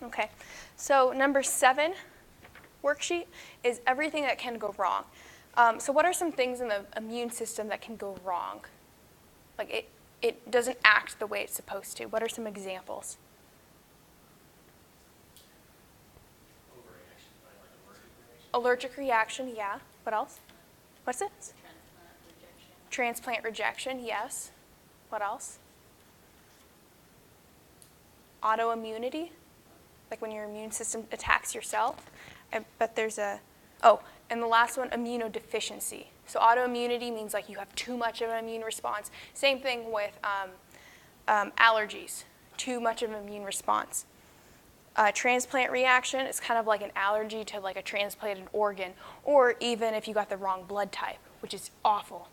Okay, so number 7 worksheet is everything that can go wrong. So what are some things in the immune system that can go wrong? Like it doesn't act the way it's supposed to. What are some examples? Allergic reaction, yeah. What else? What's it? Transplant rejection, yes. What else? Autoimmunity, like when your immune system attacks yourself. I bet there's a, and the last one, immunodeficiency. So autoimmunity means like you have too much of an immune response. Same thing with allergies, too much of an immune response. Transplant reaction is kind of like an allergy to like a transplanted organ, or even if you got the wrong blood type, which is awful.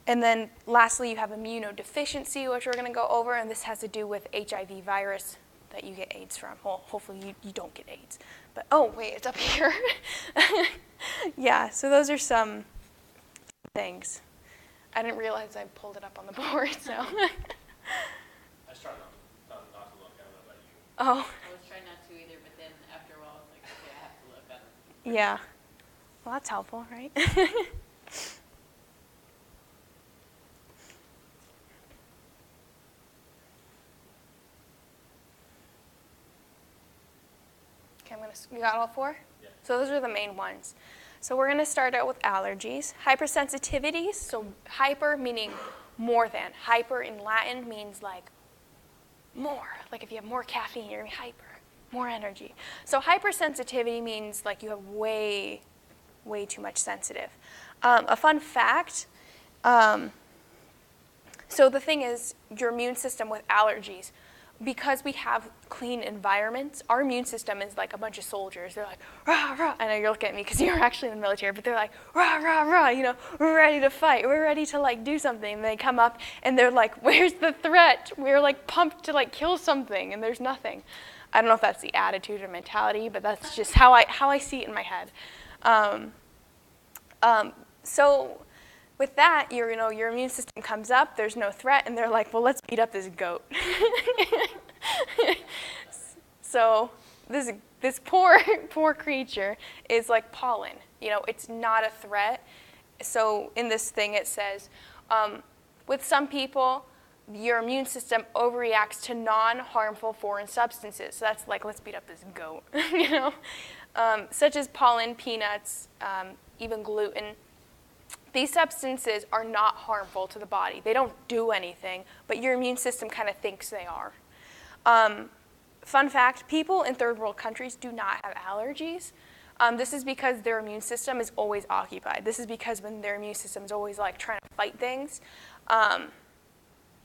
And then lastly, you have immunodeficiency, which we're going to go over, and this has to do with HIV virus that you get AIDS from. Well, hopefully you don't get AIDS. But, oh, wait, it's up here. Yeah, so those are some things. I didn't realize I pulled it up on the board, so. I was trying not to look. I don't know about you. Oh. I was trying not to either, but then after a while, I was like, okay, I have to look at it. Yeah. Well, that's helpful, right? Okay, you got all 4? Yeah. So those are the main ones. So we're going to start out with allergies. Hypersensitivities, so hyper meaning more than. Hyper in Latin means like more. Like if you have more caffeine, you're going to be hyper, more energy. So hypersensitivity means like you have way too much sensitive. A fun fact, so the thing is, your immune system with allergies, because we have clean environments, our immune system is like a bunch of soldiers. They're like, rah, rah. I know you're looking at me because you're actually in the military, but they're like, rah, rah, rah, you know, we're ready to fight. We're ready to like do something. And they come up and they're like, where's the threat? We're like pumped to like kill something, and there's nothing. I don't know if that's the attitude or mentality, but that's just how I see it in my head. So with that, your immune system comes up, there's no threat, and they're like, well, let's beat up this goat. So this poor creature is like pollen. You know, it's not a threat. So in this thing it says, with some people, your immune system overreacts to non-harmful foreign substances. So that's like, let's beat up this goat, you know, such as pollen, peanuts, even gluten. These substances are not harmful to the body. They don't do anything, but your immune system kind of thinks they are. Fun fact, people in third world countries do not have allergies. This is because their immune system is always occupied. This is because when their immune system is always like trying to fight things,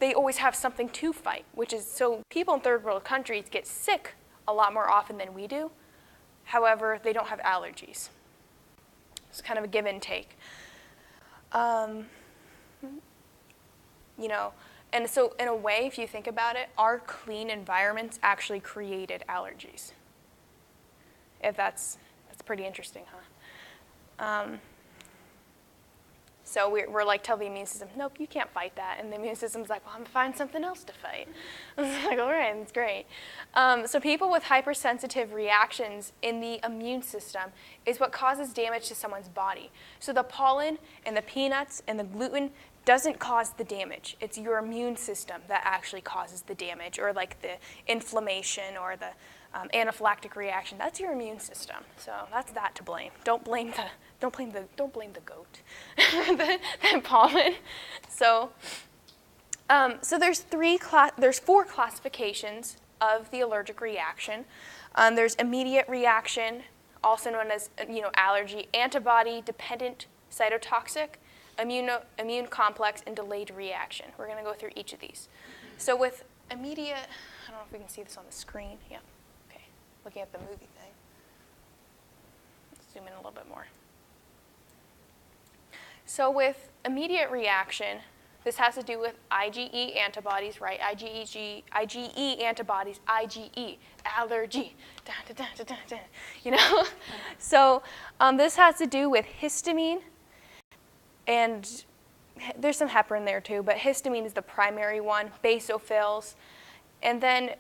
they always have something to fight, which is, so people in third world countries get sick a lot more often than we do. However, they don't have allergies. It's kind of a give and take. You know, and so in a way, if you think about it, our clean environments actually created allergies. If that's pretty interesting, huh? So we're like, tell the immune system, nope, you can't fight that. And the immune system's like, well, I'm going to find something else to fight. It's like, all right, that's great. So people with hypersensitive reactions in the immune system is what causes damage to someone's body. So the pollen and the peanuts and the gluten doesn't cause the damage. It's your immune system that actually causes the damage, or like the inflammation or the anaphylactic reaction. That's your immune system. So that's that to blame. Don't blame the goat, the pollen. So there's 4 classifications of the allergic reaction. There's immediate reaction, also known as allergy, antibody-dependent cytotoxic, immune complex, and delayed reaction. We're going to go through each of these. So with immediate, I don't know if we can see this on the screen. Yeah, okay. Looking at the movie thing. Let's zoom in a little bit more. So with immediate reaction, this has to do with IgE antibodies, right? IgE antibodies, IgE, allergy, you know? So this has to do with histamine, and there's some heparin there too, but histamine is the primary one, basophils, and then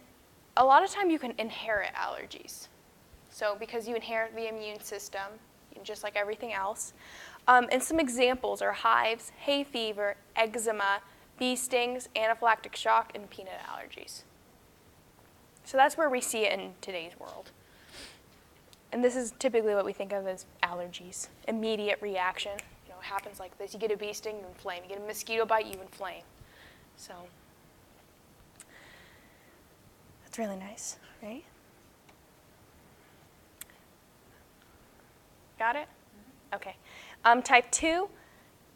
a lot of time you can inherit allergies. So because you inherit the immune system, just like everything else. And some examples are hives, hay fever, eczema, bee stings, anaphylactic shock, and peanut allergies. So that's where we see it in today's world. And this is typically what we think of as allergies. Immediate reaction. It happens like this. You get a bee sting, you inflame. You get a mosquito bite, you inflame. So that's really nice, right? Got it? Okay. Type 2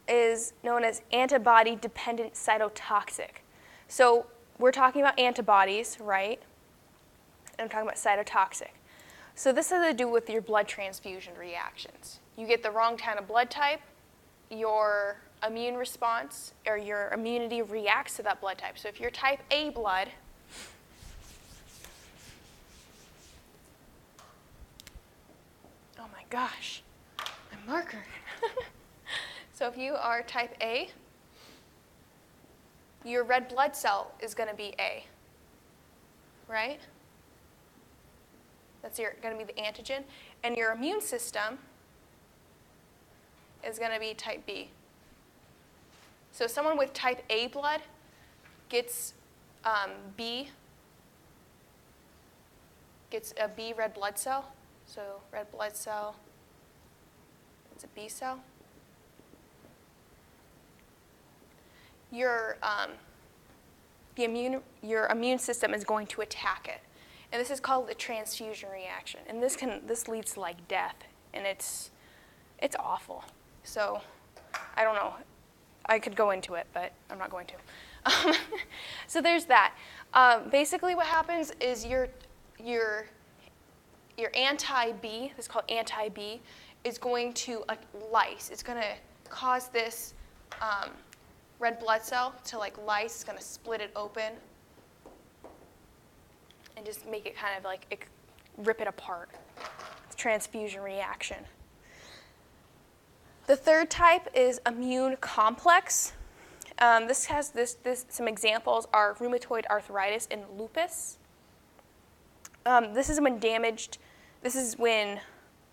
is known as antibody-dependent cytotoxic. So we're talking about antibodies, right? And I'm talking about cytotoxic. So this has to do with your blood transfusion reactions. You get the wrong kind of blood type, your immune response or your immunity reacts to that blood type. So if you're type A blood, oh my gosh, my marker. So if you are type A, your red blood cell is going to be A, right? That's going to be the antigen. And your immune system is going to be type B. So someone with type A blood gets a B red blood cell. So red blood cell, it's a B cell. Your immune system is going to attack it. And this is called the transfusion reaction. And this leads to like death. And it's awful. So I don't know. I could go into it, but I'm not going to. So there's that. Basically what happens is your anti-B, this is called anti-B, is going to lyse. It's going to cause this red blood cell to like lyse. It's going to split it open and just make it kind of like rip it apart. It's transfusion reaction. The third type is immune complex. This has some examples are rheumatoid arthritis and lupus. This is when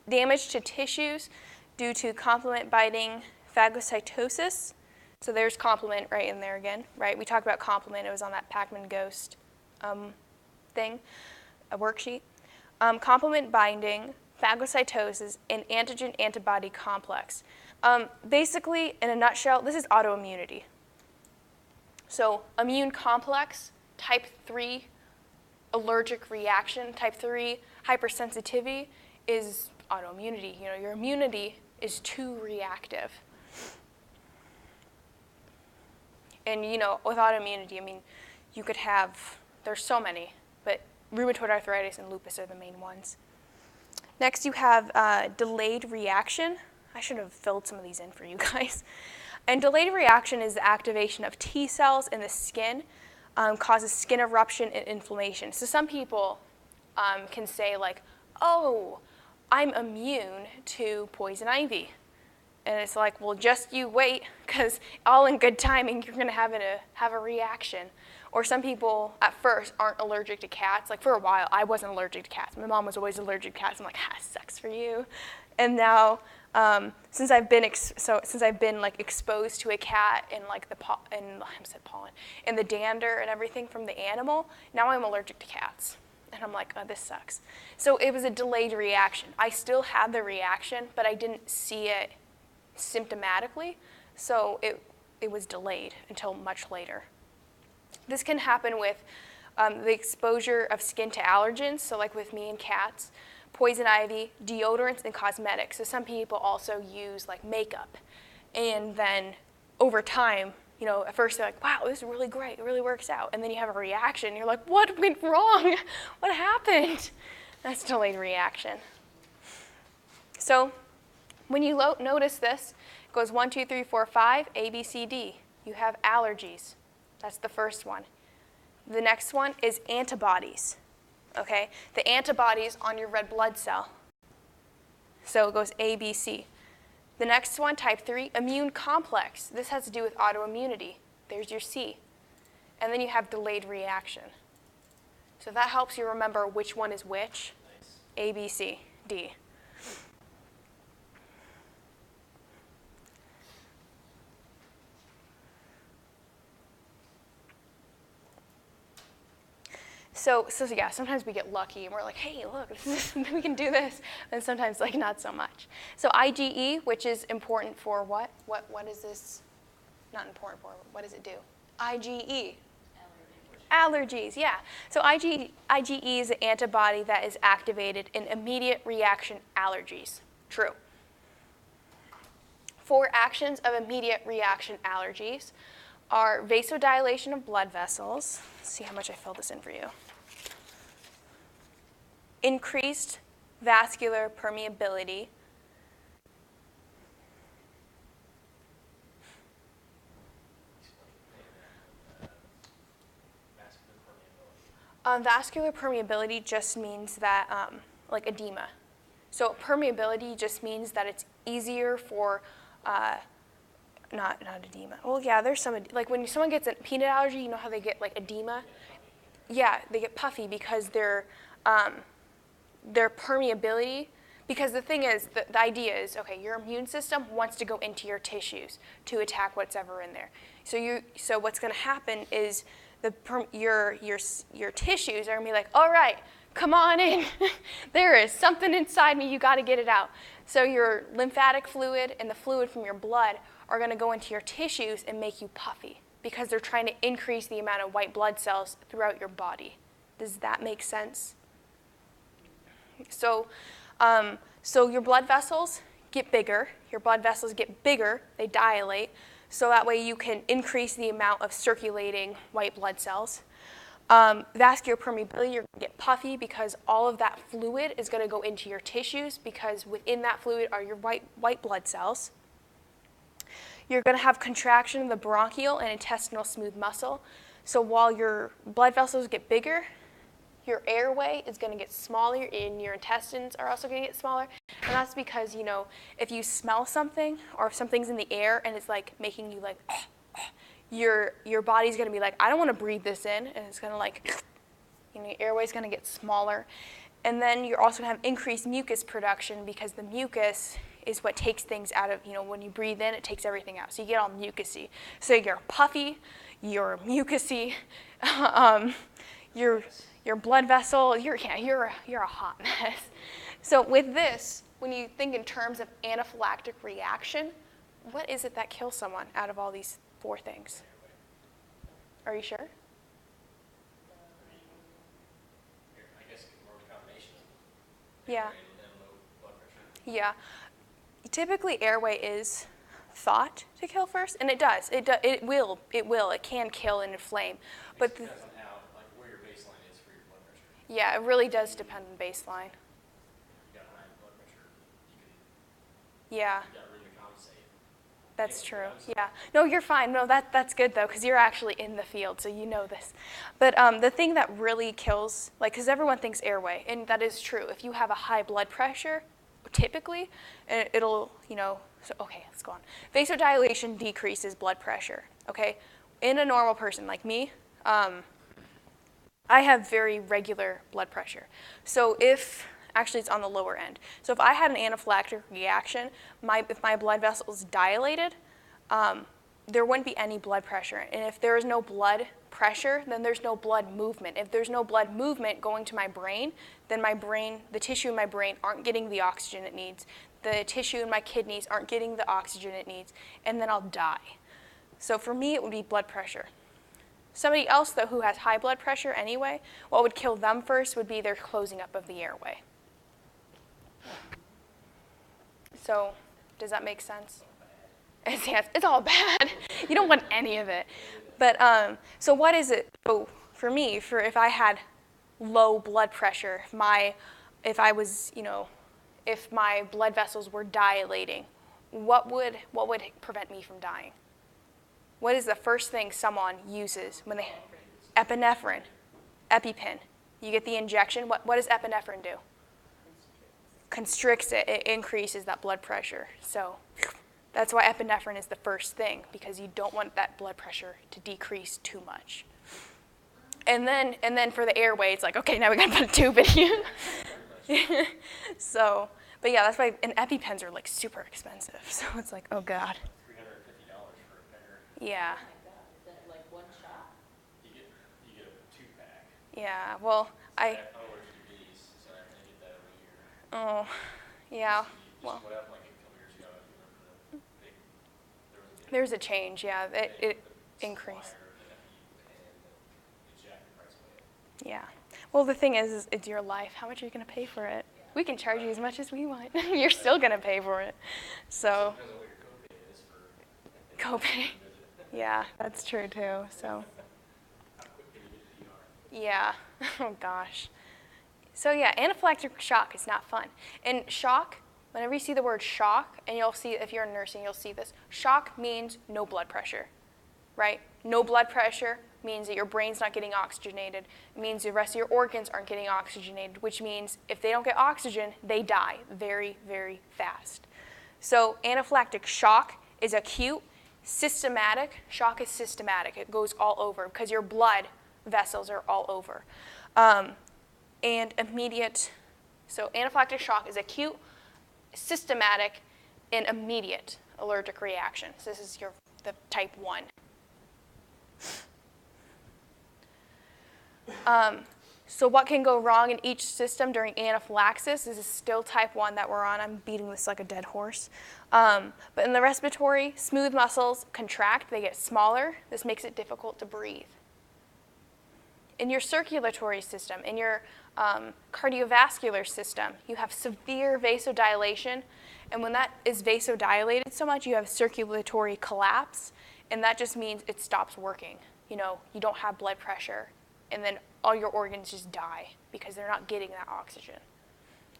damage to tissues due to complement binding phagocytosis. So there's complement right in there again, right? We talked about complement. It was on that Pacman Ghost thing, a worksheet. Complement binding, phagocytosis, and antigen-antibody complex. Basically, in a nutshell, this is autoimmunity. So immune complex, type 3 allergic reaction, type 3 hypersensitivity is autoimmunity. Your immunity is too reactive. And with autoimmunity, you could have, there's so many, but rheumatoid arthritis and lupus are the main ones. Next, you have delayed reaction. I should have filled some of these in for you guys. And delayed reaction is the activation of T cells in the skin, causes skin eruption and inflammation. So some people can say like, oh, I'm immune to poison ivy. And it's like, well, just you wait, because all in good timing, you're going to have a reaction. Or some people, at first, aren't allergic to cats. Like, for a while, I wasn't allergic to cats. My mom was always allergic to cats. I'm like, sucks for you. And now, since I've been exposed to a cat and like and the dander and everything from the animal, now I'm allergic to cats. And I'm like, oh, this sucks. So it was a delayed reaction. I still had the reaction, but I didn't see it symptomatically, so it was delayed until much later. This can happen with the exposure of skin to allergens, so like with me and cats, poison ivy, deodorants, and cosmetics. So some people also use like makeup, and then over time, at first they're like, wow, this is really great, it really works out, and then you have a reaction, you're like, what went wrong? What happened? That's delayed reaction. So when you notice this, it goes 1, 2, 3, 4, 5, A, B, C, D. You have allergies. That's the first one. The next one is antibodies. Okay? The antibodies on your red blood cell. So it goes A, B, C. The next one, type 3, immune complex. This has to do with autoimmunity. There's your C. And then you have delayed reaction. So that helps you remember which one is which. Nice. A, B, C, D. So yeah, sometimes we get lucky and we're like, hey, look, we can do this. And sometimes like not so much. So IgE, which is important for what? What is this not important for? What does it do? IgE. Allergies, yeah. So IgE is an antibody that is activated in immediate reaction allergies. True. Four actions of immediate reaction allergies are vasodilation of blood vessels. Let's see how much I filled this in for you. Increased vascular permeability. Vascular permeability just means that, like edema. So permeability just means that it's easier for, not edema. Well, yeah, there's some, like when someone gets a peanut allergy, you know how they get like edema? Yeah, they get puffy because their permeability, because the thing is, the idea is, okay, your immune system wants to go into your tissues to attack whatever in there. So what's going to happen is your tissues are going to be like, all right, come on in. There is something inside me. You got to get it out. So your lymphatic fluid and the fluid from your blood are going to go into your tissues and make you puffy because they're trying to increase the amount of white blood cells throughout your body. Does that make sense? So your blood vessels get bigger. Your blood vessels get bigger. They dilate. So that way you can increase the amount of circulating white blood cells. Vascular permeability, you're going to get puffy because all of that fluid is going to go into your tissues because within that fluid are your white blood cells. You're going to have contraction of the bronchial and intestinal smooth muscle. So while your blood vessels get bigger, your airway is going to get smaller and your intestines are also going to get smaller. And that's because, if you smell something or if something's in the air and it's like making you like, your body's going to be like, I don't want to breathe this in. And it's going to like, your airway's going to get smaller. And then you're also going to have increased mucus production because the mucus is what takes things out of, when you breathe in, it takes everything out. So you get all mucusy. So you're puffy, you're mucusy, your blood vessel, you're a hot mess. So with this, when you think in terms of anaphylactic reaction, what is it that kills someone out of all these four things? Are you sure? I guess more of a combination of Yeah. airway and low blood pressure. Yeah. Typically, airway is thought to kill first, and it does. It will. It can kill and inflame. But It depends on where your baseline is for your blood pressure. yeah, it really does depend on baseline. If you got high blood pressure, Yeah, you got room to compensate. that's true. Yeah. No, you're fine. No, that's good though, because you're actually in the field, so you know this. But the thing that really kills, because everyone thinks airway, and that is true. If you have a high blood pressure, typically, it'll, so okay, let's go on. Vasodilation decreases blood pressure, okay? In a normal person like me, I have very regular blood pressure. So actually it's on the lower end. So if I had an anaphylactic reaction, if my blood vessels dilated, there wouldn't be any blood pressure. And if there is no blood pressure, then there's no blood movement. If there's no blood movement going to my brain, then the tissue in my brain aren't getting the oxygen it needs. The tissue in my kidneys aren't getting the oxygen it needs, and then I'll die. So for me, it would be blood pressure. Somebody else, though, who has high blood pressure anyway, what would kill them first would be their closing up of the airway. So does that make sense? It's all bad. You don't want any of it. But so what is it? So for me, if I had low blood pressure, if my blood vessels were dilating, what would prevent me from dying? What is the first thing someone uses when they epinephrine, EpiPen? You get the injection. What does epinephrine do? Constricts it. It increases that blood pressure. So that's why epinephrine is the first thing, because you don't want that blood pressure to decrease too much. And then for the airway, it's like, okay, now we gotta put a tube in you. So, but yeah, that's why, and EpiPens are like super expensive. So it's like, oh God. $350 for a pair. Yeah. Oh my God, is that like one shot? You get a 2-pack. Yeah, well, I'm allergic to bees, so I'm gonna get that every year. oh, yeah, Well, well, what happened like a couple years ago? You remember there's a change, yeah, it the increased. supplier, the EpiPen, it jacked the price way up. Yeah. Well, the thing is it's your life. How much are you going to pay for it? We can charge you as much as we want. You're still going to pay for it. So, Depends on what your copay is for copay. visit. Yeah, that's true too. So, How quick can you get to the ER? yeah. Oh gosh. So yeah, anaphylactic shock is not fun. And shock, whenever you see the word shock, and you'll see, if you're in nursing, you'll see this. Shock means no blood pressure, right? No blood pressure means that your brain's not getting oxygenated. It means the rest of your organs aren't getting oxygenated, which means if they don't get oxygen, they die very, very fast. So anaphylactic shock is acute. Systematic shock is systematic. It goes all over because your blood vessels are all over. And immediate, so anaphylactic shock is acute, systematic, and immediate allergic reaction. So this is the type 1. So what can go wrong in each system during anaphylaxis? This is still type 1 that we're on. I'm beating this like a dead horse. But in the respiratory, smooth muscles contract. They get smaller. This makes it difficult to breathe. In your circulatory system, in your cardiovascular system, you have severe vasodilation. And when that is vasodilated so much, you have circulatory collapse. And that just means it stops working. You know, you don't have blood pressure. And then all your organs just die because they're not getting that oxygen.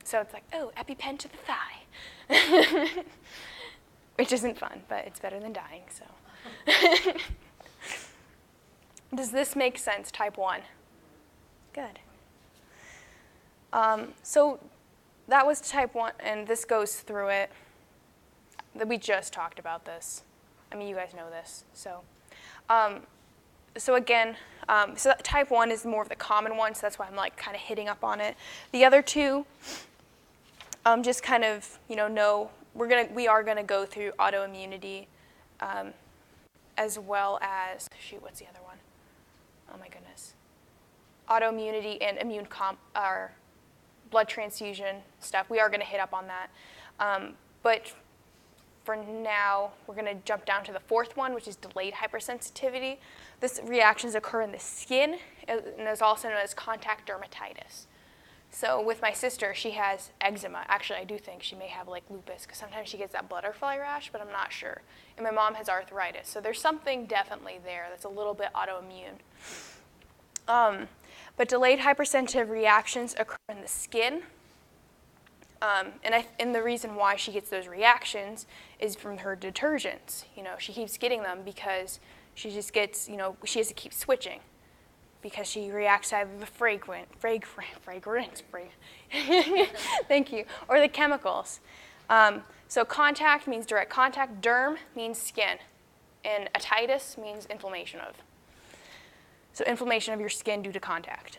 So it's like, oh, EpiPen to the thigh. Which isn't fun, but it's better than dying, so. Does this make sense, type 1? Good. So that was type 1, and this goes through it. We just talked about this. I mean, you guys know this, so. So again, so that type 1 is more of the common one, so that's why I'm like kind of hitting up on it. The other two, just kind of, we are gonna go through autoimmunity, as well as, shoot, what's the other one? Oh my goodness. Autoimmunity and or blood transfusion stuff. We are gonna hit up on that. But for now, we're going to jump down to the 4th one, which is delayed hypersensitivity. This reactions occur in the skin and is also known as contact dermatitis. So with my sister, she has eczema. Actually, I do think she may have like lupus because sometimes she gets that butterfly rash, but I'm not sure. And my mom has arthritis. So there's something definitely there that's a little bit autoimmune. But delayed hypersensitive reactions occur in the skin. And the reason why she gets those reactions is from her detergents. She keeps getting them because she just gets, she has to keep switching because she reacts to either the fragrance, thank you, or the chemicals. So contact means direct contact, derm means skin, and otitis means inflammation of. So inflammation of your skin due to contact.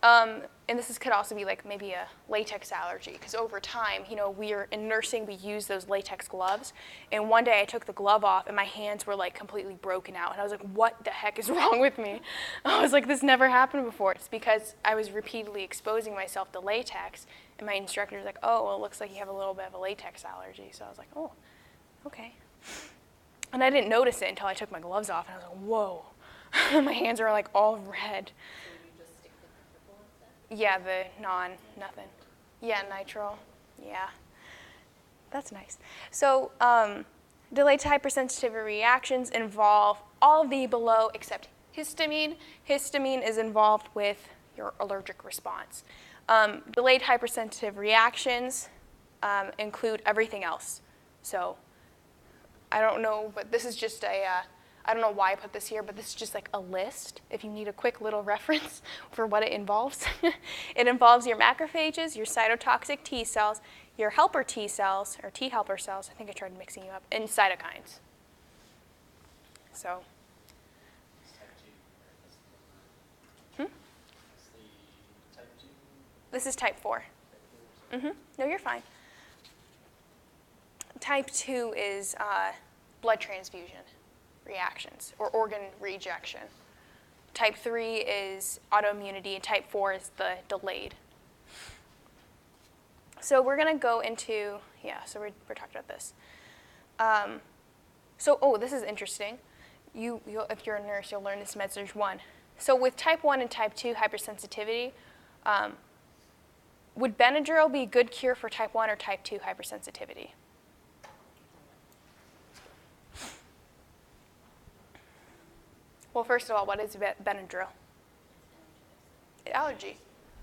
And this could also be like maybe a latex allergy because over time, we're in nursing, we use those latex gloves. And one day I took the glove off and my hands were like completely broken out. And I was like, what the heck is wrong with me? I was like, this never happened before. It's because I was repeatedly exposing myself to latex. And my instructor was like, oh, well, it looks like you have a little bit of a latex allergy. So I was like, oh, okay. And I didn't notice it until I took my gloves off. And I was like, whoa. My hands are like all red. Yeah, the nothing. Yeah, nitrile. Yeah, that's nice. So delayed hypersensitivity reactions involve all of the below except histamine. Histamine is involved with your allergic response. Delayed hypersensitive reactions include everything else. So I don't know, but this is just I don't know why I put this here, but this is just like a list if you need a quick little reference for what it involves. It involves your macrophages, your cytotoxic T cells, your helper T cells, or T helper cells, I think I tried mixing you up, and cytokines. So. This is type 4. No, you're fine. Type 2 is blood transfusion reactions or organ rejection. Type 3 is autoimmunity, and type 4 is the delayed. So we're going to go into, so we're talking about this. This is interesting. If you're a nurse, you'll learn this message 1. So with type 1 and type 2 hypersensitivity, would Benadryl be a good cure for type 1 or type 2 hypersensitivity? Well, first of all, what is Benadryl? Allergy.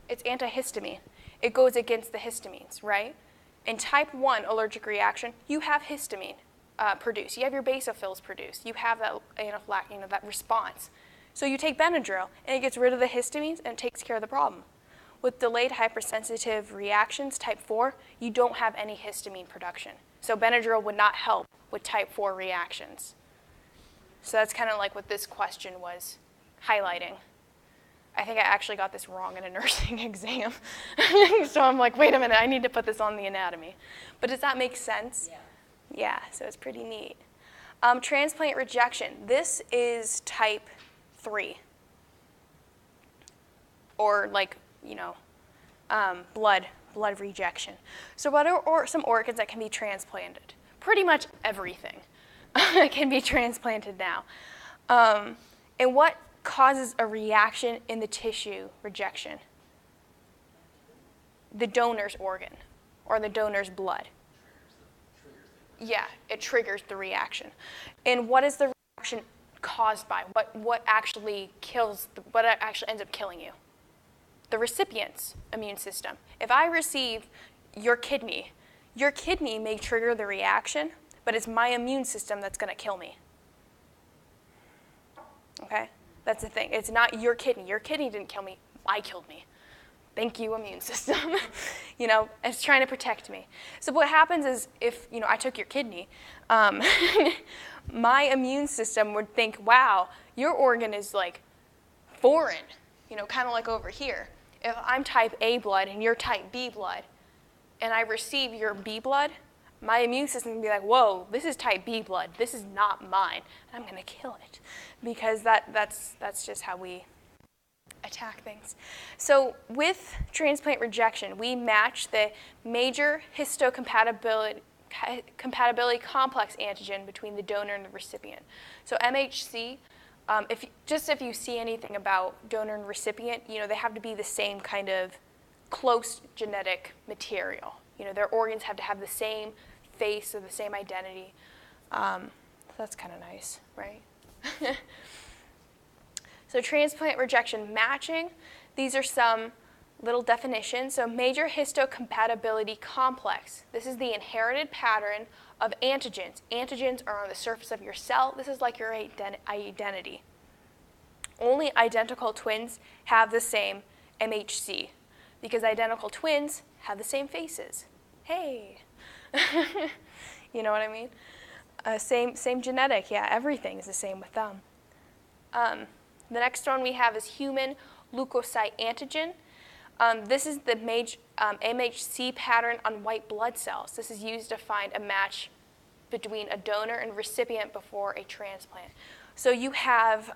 It's antihistamine. It goes against the histamines, right? In type 1 allergic reaction, you have histamine produced. You have your basophils produced. You have that anaphylactic, that response. So you take Benadryl, and it gets rid of the histamines, and it takes care of the problem. With delayed hypersensitive reactions, type 4, you don't have any histamine production. So Benadryl would not help with type 4 reactions. So that's kind of like what this question was highlighting. I think I actually got this wrong in a nursing exam. So I'm like, wait a minute, I need to put this on the anatomy. But does that make sense? Yeah, so it's pretty neat. Transplant rejection. This is type 3. Or blood rejection. So what are some organs that can be transplanted? Pretty much everything can be transplanted now. And what causes a reaction in the tissue rejection? The donor's organ or the donor's blood. Yeah, it triggers the reaction. And what is the reaction caused by? What actually ends up killing you? The recipient's immune system. If I receive your kidney may trigger the reaction, but it's my immune system that's going to kill me. Okay? That's the thing. It's not your kidney. Your kidney didn't kill me. I killed me. Thank you, immune system. It's trying to protect me. So what happens is if, I took your kidney, my immune system would think, wow, your organ is like foreign, kind of like over here. If I'm type A blood and you're type B blood, and I receive your B blood, my immune system can be like, whoa, this is type B blood. This is not mine. And I'm going to kill it. Because that's just how we attack things. So with transplant rejection, we match the major histocompatibility complex antigen between the donor and the recipient. So MHC, if you see anything about donor and recipient, they have to be the same kind of close genetic material. Their organs have to have the same face or the same identity. That's kind of nice, right? So transplant rejection matching, these are some little definitions. So major histocompatibility complex. This is the inherited pattern of antigens. Antigens are on the surface of your cell. This is like your identity. Only identical twins have the same MHC because identical twins have the same faces. Hey. You know what I mean? Same genetic, everything is the same with them. The next one we have is human leukocyte antigen. This is the MHC pattern on white blood cells. This is used to find a match between a donor and recipient before a transplant. So you have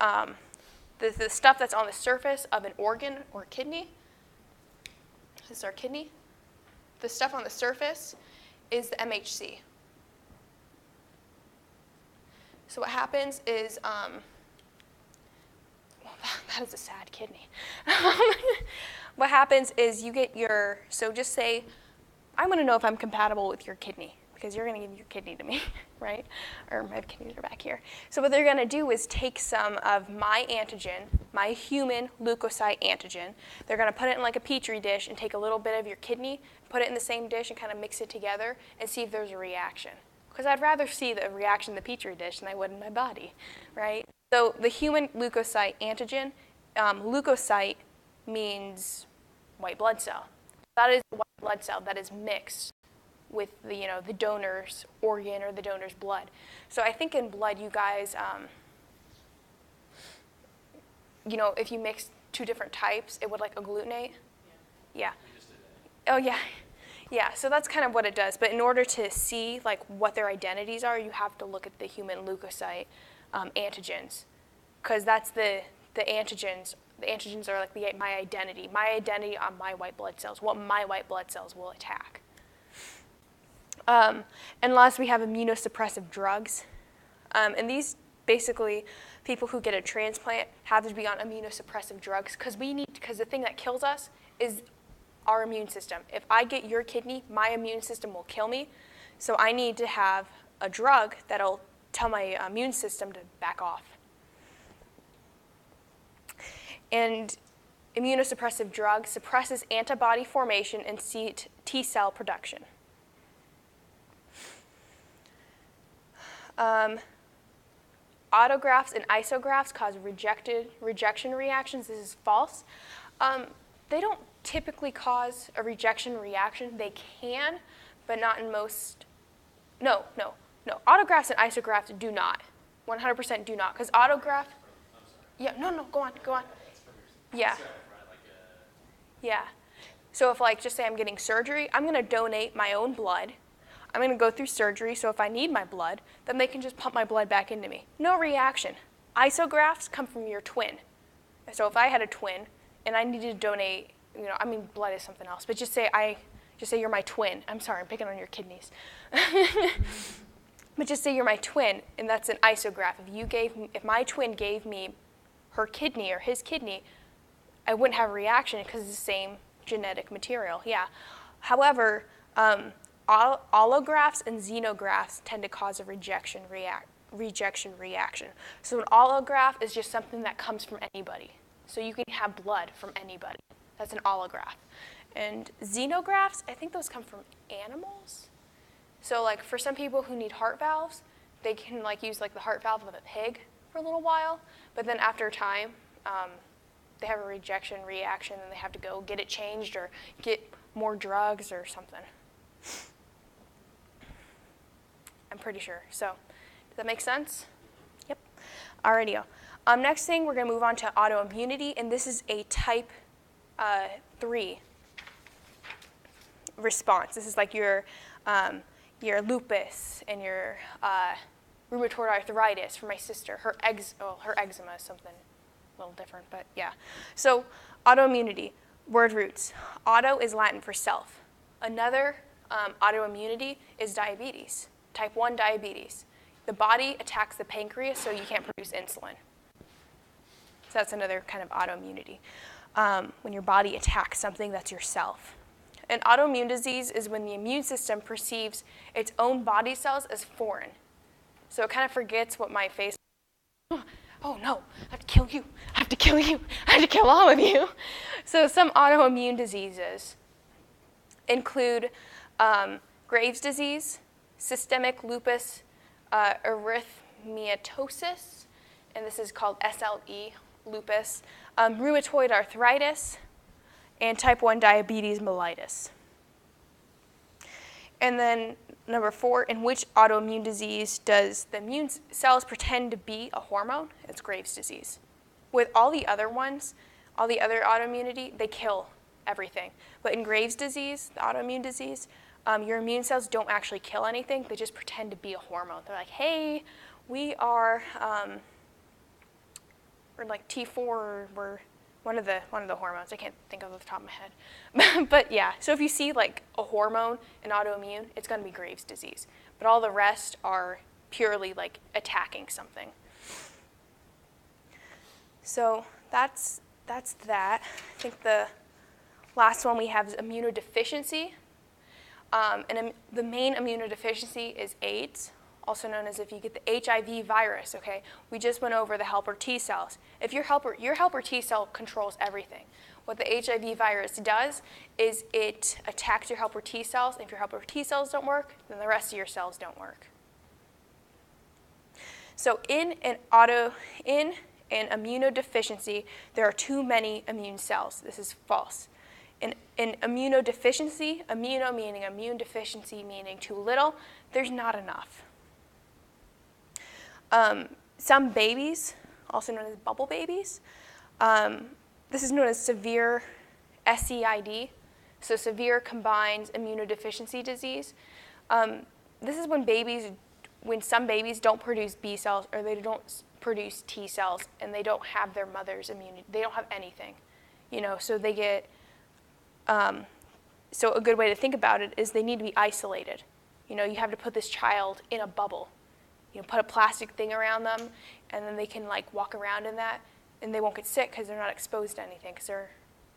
the stuff that's on the surface of an organ or kidney. This is our kidney. The stuff on the surface is the MHC. So what happens is, that is a sad kidney. What happens is you get so just say, I want to know if I'm compatible with your kidney, because you're going to give your kidney to me, right? Or my kidneys are back here. So what they're going to do is take some of my antigen, my human leukocyte antigen. They're going to put it in like a petri dish and take a little bit of your kidney, put it in the same dish and kind of mix it together and see if there's a reaction. Because I'd rather see the reaction in the petri dish than I would in my body, right? So the human leukocyte antigen, leukocyte means white blood cell. That is a white blood cell that is mixed with the donor's organ or the donor's blood. So I think in blood, you guys, if you mix two different types, it would like agglutinate. Yeah. We just Oh, yeah. Yeah, so that's kind of what it does. But in order to see like what their identities are, you have to look at the human leukocyte antigens, because that's the antigens. The antigens are like my identity on my white blood cells, what my white blood cells will attack. And last, we have immunosuppressive drugs. And these basically, people who get a transplant have to be on immunosuppressive drugs because the thing that kills us is our immune system. If I get your kidney, my immune system will kill me. So I need to have a drug that'll tell my immune system to back off. And immunosuppressive drugs suppresses antibody formation and T cell production. Autografts and isografts cause rejection reactions. This is false. They don't typically cause a rejection reaction. They can, but not in most. No. Autografts and isografts do not. 100% do not. Because autograft. Yeah, no, go on. Yeah. Yeah. So if, like, just say I'm getting surgery, I'm going to donate my own blood. I'm going to go through surgery, so if I need my blood, then they can just pump my blood back into me. No reaction. Isografts come from your twin. So if I had a twin and I needed to donate, blood is something else, but just say you're my twin. I'm sorry, I'm picking on your kidneys. But just say you're my twin, and that's an isograph. If my twin gave me her kidney or his kidney, I wouldn't have a reaction because it's the same genetic material. Yeah. However, allografts and xenografts tend to cause a rejection reaction. So an allograft is just something that comes from anybody. So you can have blood from anybody. That's an allograft. And xenografts, I think those come from animals. So like for some people who need heart valves, they can like use like the heart valve of a pig for a little while, but then after time, they have a rejection reaction and they have to go get it changed or get more drugs or something. I'm pretty sure. So, does that make sense? Yep. Alrighty. Next thing, we're going to move on to autoimmunity, and this is a type 3 response. This is like your lupus and your rheumatoid arthritis for my sister. Her eczema is something a little different, but yeah. So, autoimmunity, word roots. Auto is Latin for self. Another autoimmunity is diabetes. Type 1 diabetes. The body attacks the pancreas, so you can't produce insulin. So that's another kind of autoimmunity. When your body attacks something that's yourself. An autoimmune disease is when the immune system perceives its own body cells as foreign. So it kind of forgets what my face. Oh no, I have to kill you. I have to kill you. I have to kill all of you. So some autoimmune diseases include Graves' disease, systemic lupus erythematosus, and this is called SLE, lupus, rheumatoid arthritis, and type 1 diabetes mellitus. And then number 4, in which autoimmune disease does the immune cells pretend to be a hormone? It's Graves' disease. With all the other ones, all the other autoimmunity, they kill everything. But in Graves' disease, the autoimmune disease, your immune cells don't actually kill anything. They just pretend to be a hormone. They're like, hey, we are, or like T4, we're one of the hormones. I can't think of it off the top of my head. But yeah, so if you see like a hormone in autoimmune, it's going to be Graves' disease. But all the rest are purely like attacking something. So that's that. I think the last one we have is immunodeficiency. And the main immunodeficiency is AIDS, also known as if you get the HIV virus, okay? We just went over the helper T cells. If your helper T cell controls everything. What the HIV virus does is it attacks your helper T cells. If your helper T cells don't work, then the rest of your cells don't work. So in an immunodeficiency, there are too many immune cells. This is false. In immunodeficiency, immuno meaning immune, deficiency meaning too little, there's not enough. Some babies, also known as bubble babies, this is known as severe SCID, So severe combined immunodeficiency disease. This is when some babies don't produce B cells or they don't produce T cells and they don't have their mother's immunity. They don't have anything, so they get, so a good way to think about it is they need to be isolated. You have to put this child in a bubble. Put a plastic thing around them, and then they can walk around in that, and they won't get sick because they're not exposed to anything because their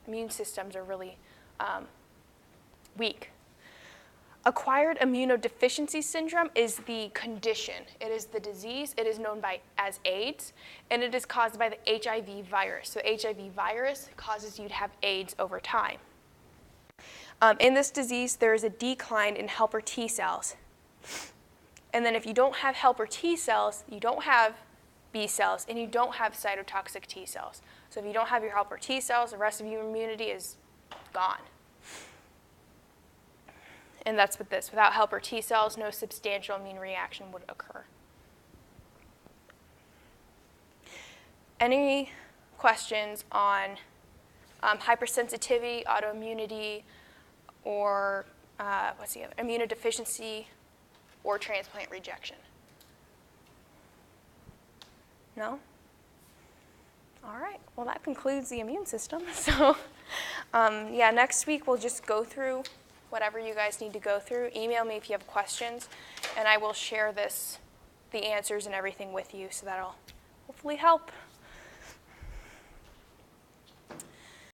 immune systems are really weak. Acquired immunodeficiency syndrome is the condition. It is the disease. It is known as AIDS, and it is caused by the HIV virus. So HIV virus causes you to have AIDS over time. In this disease, there is a decline in helper T cells. And then if you don't have helper T cells, you don't have B cells, and you don't have cytotoxic T cells. So if you don't have your helper T cells, the rest of your immunity is gone. And that's with this. Without helper T cells, no substantial immune reaction would occur. Any questions on hypersensitivity, autoimmunity, or what's the other? Immunodeficiency or transplant rejection? No? All right. Well, that concludes the immune system. So, yeah, next week we'll just go through whatever you guys need to go through. Email me if you have questions, and I will share the answers and everything with you, so that'll hopefully help.